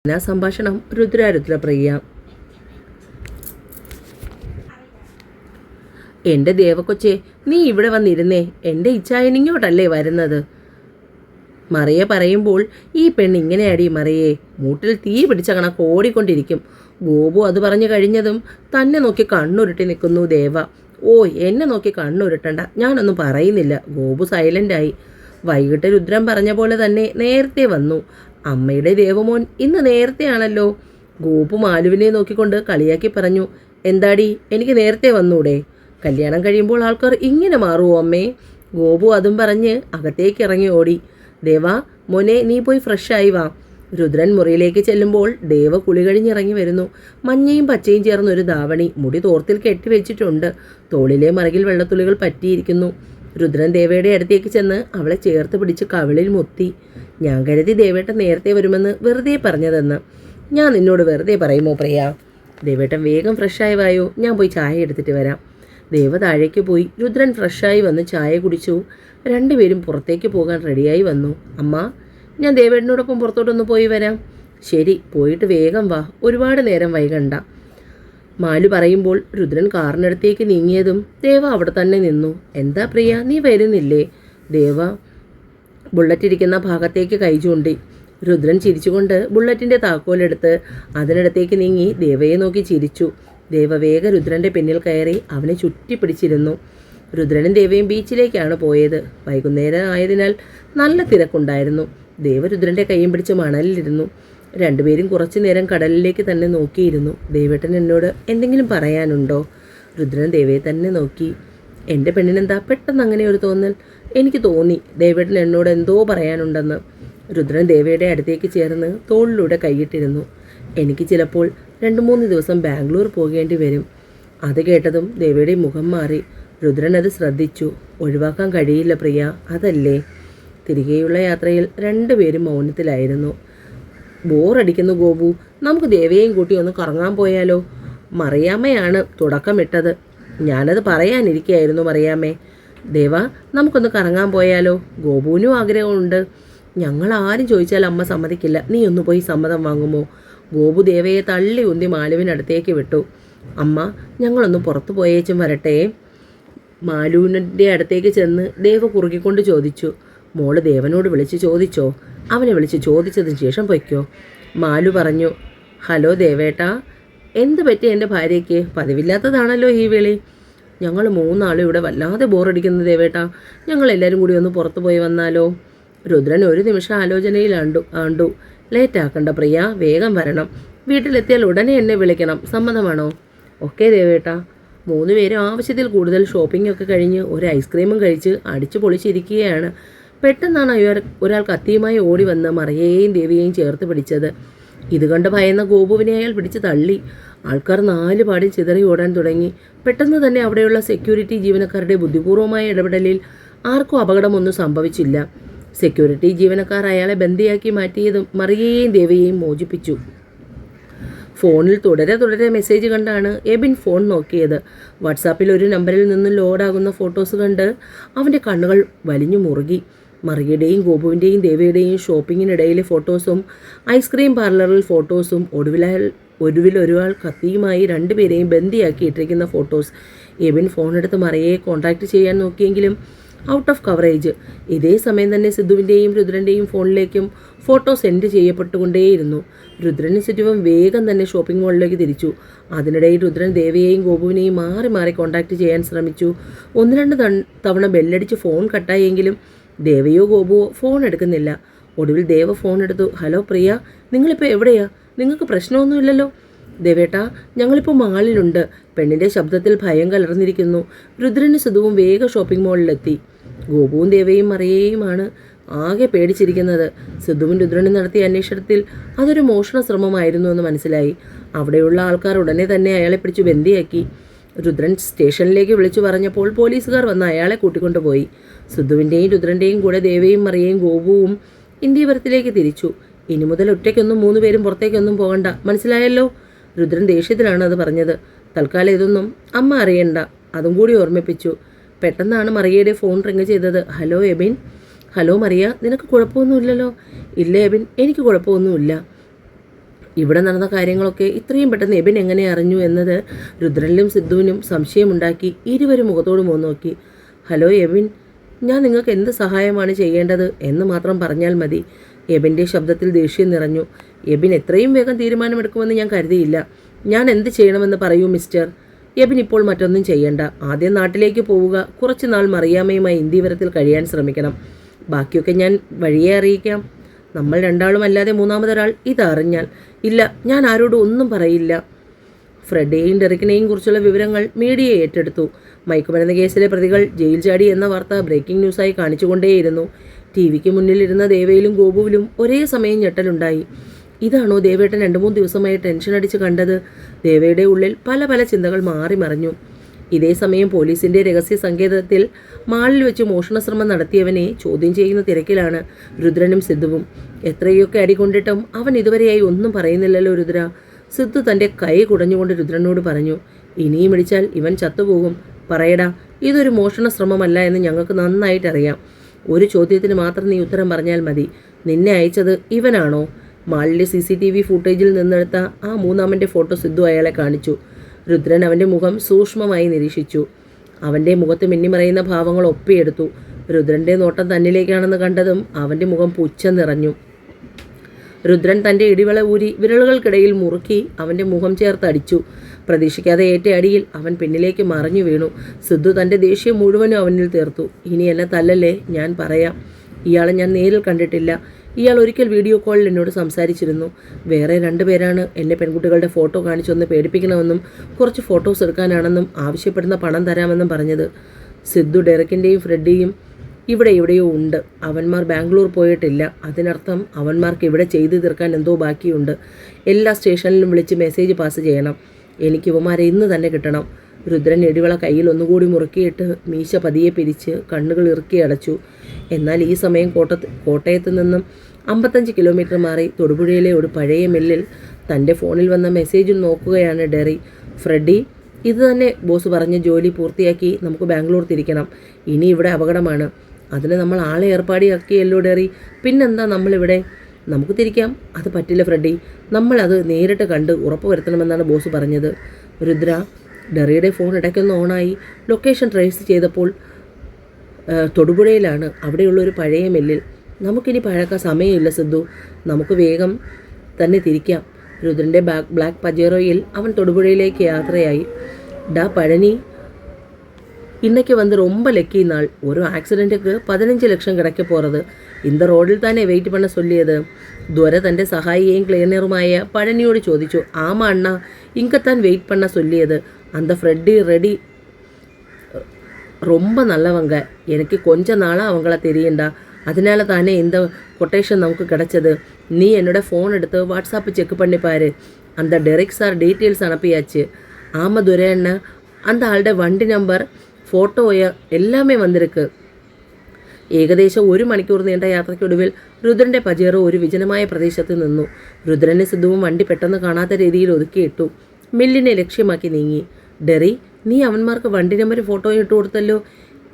സംഭാഷണം രുദ്രപ്രിയ. എൻ്റെ ദേവക്കൊച്ചെ, നീ ഇവിടെ വന്നിരുന്നേ. എൻ്റെ ഇച്ഛായനിങ്ങോട്ടല്ലേ വരുന്നത്? മറിയ പറയുമ്പോൾ, ഈ പെണ്ണ് ഇങ്ങനെയാടി മറിയേ, മൂട്ടിൽ തീ പിടിച്ച കണക്ക് ഓടിക്കൊണ്ടിരിക്കും. ഗോപു അത് പറഞ്ഞു കഴിഞ്ഞതും തന്നെ നോക്കി കണ്ണുരുട്ടി നിൽക്കുന്നു ദേവ. ഓ, എന്നെ നോക്കി കണ്ണുരുട്ടണ്ട, ഞാനൊന്നും പറയുന്നില്ല. ഗോപു സൈലൻ്റായി. വൈകിട്ട് രുദ്രൻ പറഞ്ഞ പോലെ തന്നെ നേരത്തെ വന്നു. അമ്മയുടെ ദേവമോൻ ഇന്ന് നേരത്തെയാണല്ലോ. ഗോപു മാലുവിനെ നോക്കിക്കൊണ്ട് കളിയാക്കി പറഞ്ഞു. എന്താടി, എനിക്ക് നേരത്തെ വന്നൂടെ? കല്യാണം കഴിയുമ്പോൾ ആൾക്കാർ ഇങ്ങനെ മാറുമോ അമ്മേ? ഗോപു അതും പറഞ്ഞ് അകത്തേക്ക് ഇറങ്ങി ഓടി. ദേവാ മോനെ, നീ പോയി ഫ്രഷായി വാ. രുദ്രൻ മുറിയിലേക്ക് ചെല്ലുമ്പോൾ ദേവ കുളി കഴിഞ്ഞിറങ്ങി വരുന്നു. മഞ്ഞയും പച്ചയും ചേർന്നൊരു ധാവണി, മുടി തോർത്തിൽ കെട്ടിവെച്ചിട്ടുണ്ട്. തോളിലെ മറകിൽ വെള്ളത്തുള്ളികൾ പറ്റിയിരിക്കുന്നു. രുദ്രൻ ദേവയുടെ അടുത്തേക്ക് ചെന്ന് അവളെ ചേർത്ത് പിടിച്ച് കവിളിൽ മുത്തി. ഞാൻ കരുതി ദേവേട്ടൻ നേരത്തെ വരുമെന്ന് വെറുതെ പറഞ്ഞതെന്ന്. ഞാൻ നിന്നോട് വെറുതെ പറയുമോ പ്രിയ? ദേവേട്ടൻ വേഗം ഫ്രഷായി വായോ, ഞാൻ പോയി ചായ എടുത്തിട്ട് വരാം. ദേവ താഴേക്ക് പോയി. രുദ്രൻ ഫ്രഷായി വന്ന് ചായ കുടിച്ചു. രണ്ടുപേരും പുറത്തേക്ക് പോകാൻ റെഡിയായി വന്നു. അമ്മ, ഞാൻ ദേവേട്ടനോടൊപ്പം പുറത്തോട്ടൊന്ന് പോയി വരാം. ശരി, പോയിട്ട് വേഗം വാ, ഒരുപാട് നേരം വൈകണ്ട. മാലു പറയുമ്പോൾ രുദ്രൻ കാറിനടുത്തേക്ക് നീങ്ങിയതും ദേവ അവിടെ തന്നെ നിന്നു. എന്താ പ്രിയ, നീ വരുന്നില്ലേ? ദേവ ബുള്ളറ്റിരിക്കുന്ന ഭാഗത്തേക്ക് കൈ ചൂണ്ടി. രുദ്രൻ ചിരിച്ചുകൊണ്ട് ബുള്ളറ്റിൻ്റെ താക്കോലെടുത്ത് അതിനടുത്തേക്ക് നീങ്ങി ദേവയെ നോക്കി ചിരിച്ചു. ദേവ വേഗ രുദ്രൻ്റെ പിന്നിൽ കയറി അവനെ ചുറ്റിപ്പിടിച്ചിരുന്നു. രുദ്രനും ദേവയും ബീച്ചിലേക്കാണ് പോയത്. വൈകുന്നേരം ആയതിനാൽ നല്ല തിരക്കുണ്ടായിരുന്നു. ദേവ രുദ്രൻ്റെ കൈയും പിടിച്ച് മണലിലിരുന്നു. രണ്ടുപേരും കുറച്ചു നേരം കടലിലേക്ക് തന്നെ നോക്കിയിരുന്നു. ദേവേട്ടൻ എന്നോട് എന്തെങ്കിലും പറയാനുണ്ടോ? രുദ്രൻ ദേവയെ തന്നെ നോക്കി. എൻ്റെ പെണ്ണിനെന്താ പെട്ടെന്ന് അങ്ങനെ ഒരു തോന്നൽ? എനിക്ക് തോന്നി ദേവേട്ടൻ എന്നോട് എന്തോ പറയാനുണ്ടെന്ന്. രുദ്രൻ ദേവയുടെ അടുത്തേക്ക് ചേർന്ന് തോളിലൂടെ കൈയിട്ടിരുന്നു. എനിക്ക് ചിലപ്പോൾ 2-3 ദിവസം ബാംഗ്ലൂർ പോകേണ്ടി വരും. അത് കേട്ടതും ദേവയുടെ മുഖം മാറി. രുദ്രൻ അത് ശ്രദ്ധിച്ചു. ഒഴിവാക്കാൻ കഴിയില്ല പ്രിയ, അതല്ലേ? തിരികെയുള്ള യാത്രയിൽ രണ്ടുപേരും മൗനത്തിലായിരുന്നു. ബോറടിക്കുന്നു ഗോപു, നമുക്ക് ദേവയെയും കൂട്ടി ഒന്ന് കറങ്ങാൻ പോയാലോ? മറിയാമ്മയാണ് തുടക്കമിട്ടത്. ഞാനത് പറയാനിരിക്കുകയായിരുന്നു മറിയാമ്മേ. ദേവ, നമുക്കൊന്ന് കറങ്ങാൻ പോയാലോ? ഗോപുവിനും ആഗ്രഹമുണ്ട്. ഞങ്ങൾ ആരും ചോദിച്ചാൽ അമ്മ സമ്മതിക്കില്ല. നീ ഒന്ന് പോയി സമ്മതം വാങ്ങുമോ? ഗോപു ദേവയെ തള്ളി ഉന്തി മാലുവിനടുത്തേക്ക് വിട്ടു. അമ്മ, ഞങ്ങളൊന്ന് പുറത്തു പോയേച്ചും വരട്ടെ. മാലുവിൻ്റെ അടുത്തേക്ക് ചെന്ന് ദേവ കുറുകിക്കൊണ്ട് ചോദിച്ചു. മോള് ദേവനോട് വിളിച്ച് ചോദിച്ചോ? അവനെ വിളിച്ച് ചോദിച്ചതിന് ശേഷം പൊയ്ക്കോ. മാലു പറഞ്ഞു. ഹലോ ദേവേട്ടാ, എന്ത് പറ്റി എൻ്റെ ഭാര്യയ്ക്ക്? പതിവില്ലാത്തതാണല്ലോ ഈ വിളി. ഞങ്ങൾ 3 ആളും ഇവിടെ വല്ലാതെ ബോറടിക്കുന്നു ദേവേട്ടാ. ഞങ്ങളെല്ലാവരും കൂടി ഒന്ന് പുറത്തു പോയി വന്നാലോ? രുദ്രൻ ഒരു നിമിഷം ആലോചനയിലാണ്ടു. ലേറ്റാക്കണ്ട പ്രിയ, വേഗം വരണം. വീട്ടിലെത്തിയാൽ ഉടനെ എന്നെ വിളിക്കണം. സമ്മതമാണോ? ഓക്കെ ദേവേട്ടാ. 3 പേരും ആവശ്യത്തിൽ കൂടുതൽ ഷോപ്പിംഗ് ഒക്കെ കഴിഞ്ഞ് ഒരു ഐസ്ക്രീമും കഴിച്ച് അടിച്ചു പൊളിച്ചിരിക്കുകയാണ്. പെട്ടെന്നാണ് ഒരാൾ കത്തിയുമായി ഓടി വന്ന് മറിയയെയും ദേവിയെയും ചേർത്ത് പിടിച്ചത്. ഇത് കണ്ട് ഭയന്ന ഗോപുവിനെ അയാൾ പിടിച്ച് തള്ളി. ആൾക്കാർ 4 പാടിൽ ചിതറി ഓടാൻ തുടങ്ങി. പെട്ടെന്ന് തന്നെ അവിടെയുള്ള സെക്യൂരിറ്റി ജീവനക്കാരുടെ ബുദ്ധിപൂർവമായ ഇടപെടലിൽ ആർക്കും അപകടമൊന്നും സംഭവിച്ചില്ല. സെക്യൂരിറ്റി ജീവനക്കാർ അയാളെ ബന്ദിയാക്കി മാറ്റിയതും മറിയയെയും ദേവിയെയും മോചിപ്പിച്ചു. ഫോണിൽ തുടരെ മെസ്സേജ് കണ്ടാണ് എബിൻ ഫോൺ നോക്കിയത്. വാട്സാപ്പിൽ ഒരു നമ്പറിൽ നിന്ന് ലോഡാകുന്ന ഫോട്ടോസ് കണ്ട് അവൻ്റെ കണ്ണുകൾ വലിഞ്ഞു മുറുകി. മറിയയുടെയും ഗോപുവിൻ്റെയും ദേവയുടെയും ഷോപ്പിങ്ങിനിടയിലെ ഫോട്ടോസും ഐസ്ക്രീം പാർലറിൽ ഫോട്ടോസും ഒടുവിൽ ഒരാൾ കത്തിയുമായി 2 പേരെയും ബന്ദിയാക്കി ഇട്ടിരിക്കുന്ന ഫോട്ടോസ്. എബിൻ ഫോണെടുത്ത് മറിയയെ കോൺടാക്റ്റ് ചെയ്യാൻ നോക്കിയെങ്കിലും ഔട്ട് ഓഫ് കവറേജ്. ഇതേ സമയം തന്നെ സിദ്ധുവിൻ്റെയും രുദ്രൻ്റെയും ഫോണിലേക്കും ഫോട്ടോ സെൻഡ് ചെയ്യപ്പെട്ടുകൊണ്ടേയിരുന്നു. രുദ്രനും സിദ്ധുവും വേഗം തന്നെ ഷോപ്പിംഗ് മോളിലേക്ക് തിരിച്ചു. അതിനിടയിൽ രുദ്രൻ ദേവയെയും ഗോപുവിനെയും മാറി കോൺടാക്റ്റ് ചെയ്യാൻ ശ്രമിച്ചു. 1-2 തവണ ബെല്ലടിച്ച് ഫോൺ കട്ടായെങ്കിലും ദേവയോ ഗോപുവോ ഫോൺ എടുക്കുന്നില്ല. ഒടുവിൽ ദേവ ഫോൺ എടുത്തു. ഹലോ പ്രിയ, നിങ്ങളിപ്പോൾ എവിടെയാ? നിങ്ങൾക്ക് പ്രശ്നമൊന്നുമില്ലല്ലോ? ദേവേട്ടാ, ഞങ്ങളിപ്പോൾ മാളിലുണ്ട്. പെണ്ണിൻ്റെ ശബ്ദത്തിൽ ഭയം കലർന്നിരിക്കുന്നു. രുദ്രനും സിദ്ധുവും വേഗം ഷോപ്പിംഗ് മോളിലെത്തി. ഗോപുവും ദേവയും മറിയയുമാണ് ആകെ പേടിച്ചിരിക്കുന്നത്. സിദ്ധുവും രുദ്രനും നടത്തിയ അന്വേഷണത്തിൽ അതൊരു മോഷണ ശ്രമമായിരുന്നു എന്ന് മനസ്സിലായി. അവിടെയുള്ള ആൾക്കാർ ഉടനെ തന്നെ അയാളെ പിടിച്ചു ബന്ദിയാക്കി. രുദ്രൻ സ്റ്റേഷനിലേക്ക് വിളിച്ചു പറഞ്ഞപ്പോൾ പോലീസുകാർ വന്ന് അയാളെ കൂട്ടിക്കൊണ്ടുപോയി. സിദ്ധുവിൻ്റെയും രുദ്രൻ്റെയും കൂടെ ദേവയും മറിയയും ഗോപുവും ഇന്ത്യവരത്തിലേക്ക് തിരിച്ചു. ഇനി മുതൽ ഒറ്റയ്ക്കൊന്നും 3 പേരും പുറത്തേക്കൊന്നും പോകണ്ട, മനസ്സിലായല്ലോ? രുദ്രൻ ദേഷ്യത്തിലാണ് അത് പറഞ്ഞത്. തൽക്കാലം ഇതൊന്നും അമ്മ അറിയണ്ട, അതും കൂടി ഓർമ്മിപ്പിച്ചു. പെട്ടെന്നാണ് മറിയയുടെ ഫോൺ റിങ് ചെയ്തത്. ഹലോ എബിൻ. ഹലോ മറിയ, നിനക്ക് കുഴപ്പമൊന്നുമില്ലല്ലോ? ഇല്ല എബിൻ, എനിക്ക് കുഴപ്പമൊന്നുമില്ല. ഇവിടെ നടന്ന കാര്യങ്ങളൊക്കെ ഇത്രയും പെട്ടെന്ന് എബിൻ എങ്ങനെ അറിഞ്ഞു എന്നത് രുദ്രനിലും സിദ്ധുവിനും സംശയമുണ്ടാക്കി. ഇരുവരും മുഖത്തോട് നോക്കി. ഹലോ എബിൻ, ഞാൻ നിങ്ങൾക്ക് എന്ത് സഹായമാണ് ചെയ്യേണ്ടത് എന്ന് മാത്രം പറഞ്ഞാൽ മതി. എബിൻ്റെ ശബ്ദത്തിൽ ദേഷ്യം നിറഞ്ഞു. എബിൻ എത്രയും വേഗം തീരുമാനമെടുക്കുമെന്ന് ഞാൻ കരുതിയില്ല. ഞാൻ എന്ത് ചെയ്യണമെന്ന് പറയൂ മിസ്റ്റർ. എബിൻ ഇപ്പോൾ മറ്റൊന്നും ചെയ്യണ്ട. ആദ്യം നാട്ടിലേക്ക് പോവുക. കുറച്ച് നാൾ മറിയാമ്മയുമായി ഇന്ത്യവരത്തിൽ കഴിയാൻ ശ്രമിക്കണം. ബാക്കിയൊക്കെ ഞാൻ വഴിയെ അറിയിക്കാം. നമ്മൾ രണ്ടാളും അല്ലാതെ മൂന്നാമതൊരാൾ ഇതറിഞ്ഞാൽ ഇല്ല, ഞാൻ ആരോടും ഒന്നും പറയില്ല. ഫ്രെഡിയെയും ഡെറിക്കിനെയും കുറിച്ചുള്ള വിവരങ്ങൾ മീഡിയ ഏറ്റെടുത്തു. മയക്കുമരുന്ന് കേസിലെ പ്രതികൾ ജയിൽ ചാടി എന്ന വാർത്ത ബ്രേക്കിംഗ് ന്യൂസായി കാണിച്ചുകൊണ്ടേയിരുന്നു. ടി വിക്ക് മുന്നിലിരുന്ന ദേവയിലും ഗോപുവിലും ഒരേ സമയം ഞെട്ടലുണ്ടായി. ഇതാണോ ദേവേട്ടൻ 2-3 ദിവസമായി ടെൻഷൻ അടിച്ച് കണ്ടത്? ദേവയുടെ ഉള്ളിൽ പല പല ചിന്തകൾ മാറി മറിഞ്ഞു. ഇതേ സമയം പോലീസിന്റെ രഹസ്യ സങ്കേതത്തിൽ മാളിൽ വെച്ച് മോഷണശ്രമം നടത്തിയവനെ ചോദ്യം ചെയ്യുന്ന തിരക്കിലാണ് രുദ്രനും സിദ്ധുവും. എത്രയൊക്കെ അടികൊണ്ടിട്ടും അവൻ ഇതുവരെയായി ഒന്നും പറയുന്നില്ലല്ലോ രുദ്ര. സിദ്ധു തൻ്റെ കൈ കുടഞ്ഞുകൊണ്ട് രുദ്രനോട് പറഞ്ഞു. ഇനിയും ഇടിച്ചാൽ ഇവൻ ചത്തുപോകും. പറയടാ, ഇതൊരു മോഷണ ശ്രമമല്ല എന്ന് ഞങ്ങൾക്ക് നന്നായിട്ടറിയാം. ഒരു ചോദ്യത്തിന് മാത്രം നീ ഉത്തരം പറഞ്ഞാൽ മതി. നിന്നെ അയച്ചത് ഇവനാണോ? മാളിലെ CCTV ഫുട്ടേജിൽ നിന്നെടുത്ത ആ മൂന്നാമൻ്റെ ഫോട്ടോ സിദ്ധു അയാളെ കാണിച്ചു. രുദ്രൻ അവൻ്റെ മുഖം സൂക്ഷ്മമായി നിരീക്ഷിച്ചു. അവൻ്റെ മുഖത്ത് മിന്നിമറയുന്ന ഭാവങ്ങൾ ഒപ്പിയെടുത്തു. രുദ്രൻ്റെ നോട്ടം തന്നിലേക്കാണെന്ന് കണ്ടതും അവൻ്റെ മുഖം പുച്ഛം നിറഞ്ഞു. രുദ്രൻ തൻ്റെ ഇടിവള ഊരി വിരലുകൾക്കിടയിൽ മുറുക്കി അവൻ്റെ മുഖം ചേർത്തടിച്ചു. പ്രതീക്ഷിക്കാതെ ഏറ്റ അടിയിൽ അവൻ പിന്നിലേക്ക് മറിഞ്ഞു വീണു. സിദ്ധു തൻ്റെ ദേഷ്യം മുഴുവനും അവനിൽ തീർത്തു. ഇനി എന്നെ തല്ലല്ലേ, ഞാൻ പറയാം. ഇയാളെ ഞാൻ നേരിൽ കണ്ടിട്ടില്ല. ഇയാൾ ഒരിക്കൽ വീഡിയോ കോളിൽ എന്നോട് സംസാരിച്ചിരുന്നു. വേറെ 2 പേരാണ് എന്നെ പെൺകുട്ടികളുടെ ഫോട്ടോ കാണിച്ചൊന്ന് പേടിപ്പിക്കണമെന്നും കുറച്ച് ഫോട്ടോസ് എടുക്കാനാണെന്നും ആവശ്യപ്പെടുന്ന പണം തരാമെന്നും പറഞ്ഞത്. സിദ്ധു ഡെറിക്കിൻ്റെയും ഫ്രെഡിയും ഇവിടെ എവിടെയോ ഉണ്ട്. അവന്മാർ ബാംഗ്ലൂർ പോയിട്ടില്ല. അതിനർത്ഥം അവന്മാർക്ക് ഇവിടെ ചെയ്തു തീർക്കാൻ എന്തോ ബാക്കിയുണ്ട്. എല്ലാ സ്റ്റേഷനിലും വിളിച്ച് മെസ്സേജ് പാസ് ചെയ്യണം. എനിക്ക് ഇവന്മാരെ ഇന്ന് തന്നെ കിട്ടണം. രുദ്രൻ ഇടിവള കയ്യിൽ ഒന്നുകൂടി മുറുക്കിയിട്ട് മീശ പതിയെ പിരിച്ച് കണ്ണുകൾ ഇറുക്കി അടച്ചു. എന്നാൽ ഈ സമയം കോട്ടയത്ത് നിന്നും 55 കിലോമീറ്റർ മാറി തൊടുപുഴയിലെ ഒരു പഴയ മില്ലിൽ തൻ്റെ ഫോണിൽ വന്ന മെസ്സേജും നോക്കുകയാണ് ഡെറി. ഫ്രെഡി, ഇത് തന്നെ ബോസ് പറഞ്ഞ ജോലി പൂർത്തിയാക്കി നമുക്ക് ബാംഗ്ലൂർ തിരിക്കണം. ഇനി ഇവിടെ അപകടമാണ്. അതിന് നമ്മൾ ആളെ ഏർപ്പാടിയാക്കിയല്ലോ ഡെറി. പിന്നെന്താ നമ്മളിവിടെ? നമുക്ക് തിരിക്കാം. അത് പറ്റില്ല ഫ്രെഡി. നമ്മളത് നേരിട്ട് കണ്ട് ഉറപ്പ് വരുത്തണമെന്നാണ് ബോസ് പറഞ്ഞത്. രുദ്ര, ഡെറിയുടെ ഫോൺ ഇടയ്ക്കൊന്ന് ഓണായി. ലൊക്കേഷൻ ട്രേസ് ചെയ്തപ്പോൾ തൊടുപുഴയിലാണ്. അവിടെയുള്ള ഒരു പഴയ മില്ലിൽ. നമുക്കിനി പഴക്കാൻ സമയമില്ല സിദ്ധു. നമുക്ക് വേഗം തന്നെ തിരിക്കാം. രുദ്രൻ്റെ ബ്ലാക്ക് പജേറോയിൽ അവൻ തൊടുപുഴയിലേക്ക് യാത്രയായി. ഡാ പഴനി, இன்னைக்கு வந்து ரொம்ப லக்கி நாள். ஒரு ஆக்சிடெண்ட்டுக்கு 15 லட்சம் கிடைக்க போகிறது. இந்த ரோഡിൽ തന്നെ വെയിറ്റ് பண்ண சொல்லியது. துரை തൻ്റെ സഹായിയെയും ക്ലീനറുമായ പഴനിയോട് ചോദിച്ചു. ആമാ അണ്ണാ, ഇങ്കത്താൻ വെയിറ്റ് பண்ண சொல்லியது. அந்த ஃப்ரெட்டி ரெடி ரொம்ப நல்லவங்க. எனக்கு கொஞ்ச நாளாக அவங்கள தெரியண்டா. அதனால தானே இந்த கொட்டேஷன் நமக்கு கிடைச்சது. நீ என்னோட ஃபோன் எடுத்து வாட்ஸ்அப் செக் பண்ணி பாரு. அந்த டெரிக் சார் டீட்டெயில்ஸ் அனுப்பியாச்சு. ஆமாம் துரை அண்ணா, அந்த ஆളുടെ വണ്ടി നമ്പർ, ഫോട്ടോ എല്ലാമേ വന്നിരിക്ക്. ഏകദേശം 1 മണിക്കൂർ നീണ്ട യാത്രയ്ക്കൊടുവിൽ രുദ്രൻ്റെ പജേറോ ഒരു വിജനമായ പ്രദേശത്ത് നിന്നു. രുദ്രനെ സിദ്ധുവും വണ്ടി പെട്ടെന്ന് കാണാത്ത രീതിയിൽ ഒതുക്കിയിട്ടു. മില്ലിനെ ലക്ഷ്യമാക്കി നീങ്ങി. ഡെറി, നീ അവന്മാർക്ക് വണ്ടി നമ്പർ ഫോട്ടോ ഇട്ട് കൊടുത്തല്ലോ.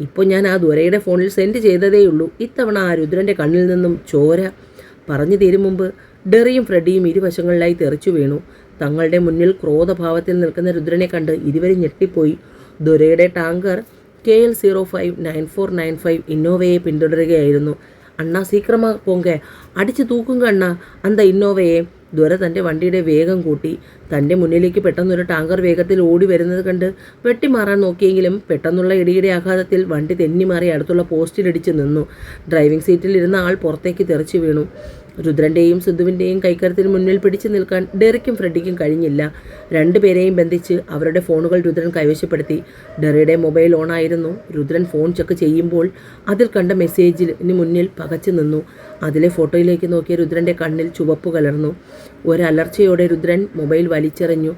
ഇപ്പോൾ ഞാൻ ആ ദുരയുടെ ഫോണിൽ സെൻഡ് ചെയ്തതേയുള്ളൂ. ഇത്തവണ ആ രുദ്രൻ്റെ കണ്ണിൽ നിന്നും ചോര. പറഞ്ഞു തീരും മുമ്പ് ഡെറിയും ഫ്രെഡിയും ഇരുവശങ്ങളിലായി തെറിച്ചു വീണു. തങ്ങളുടെ മുന്നിൽ ക്രോധഭാവത്തിൽ നിൽക്കുന്ന രുദ്രനെ കണ്ട് ഇരുവരും ഞെട്ടിപ്പോയി. ദുരയുടെ ടാങ്കർ KL 059495 ഇന്നോവയെ പിന്തുടരുകയായിരുന്നു. അണ്ണാ സീക്രമാ പോങ്ക, അടിച്ചു തൂക്കുങ്ക അണ്ണാ അന്ത ഇന്നോവയെ. ദുര തൻ്റെ വണ്ടിയുടെ വേഗം കൂട്ടി. തൻ്റെ മുന്നിലേക്ക് പെട്ടെന്നൊരു ടാങ്കർ വേഗത്തിൽ ഓടി വരുന്നത് കണ്ട് വെട്ടിമാറാൻ നോക്കിയെങ്കിലും പെട്ടെന്നുള്ള ഇടിയുടെ ആഘാതത്തിൽ വണ്ടി തെന്നിമാറി അടുത്തുള്ള പോസ്റ്റിലിടിച്ച് നിന്നു. ഡ്രൈവിംഗ് സീറ്റിൽ ഇരുന്ന ആൾ പുറത്തേക്ക് തെറിച്ചു വീണു. രുദ്രൻ്റെയും സിദ്ധുവിൻ്റെയും കൈക്കരത്തിന് മുന്നിൽ പിടിച്ചു നിൽക്കാൻ ഡെറിക്കും ഫ്രെഡിക്കും കഴിഞ്ഞില്ല. 2 പേരെയും ബന്ധിച്ച് അവരുടെ ഫോണുകൾ രുദ്രൻ കൈവശപ്പെടുത്തി. ഡെറിയുടെ മൊബൈൽ ഓണായിരുന്നു. രുദ്രൻ ഫോൺ ചെക്ക് ചെയ്യുമ്പോൾ അതിൽ കണ്ട മെസ്സേജിന് മുന്നിൽ പകച്ചു നിന്നു. അതിലെ ഫോട്ടോയിലേക്ക് നോക്കിയ രുദ്രൻ്റെ കണ്ണിൽ ചുവപ്പ് കലർന്നു. ഒരലർച്ചയോടെ രുദ്രൻ മൊബൈൽ വലിച്ചെറിഞ്ഞു.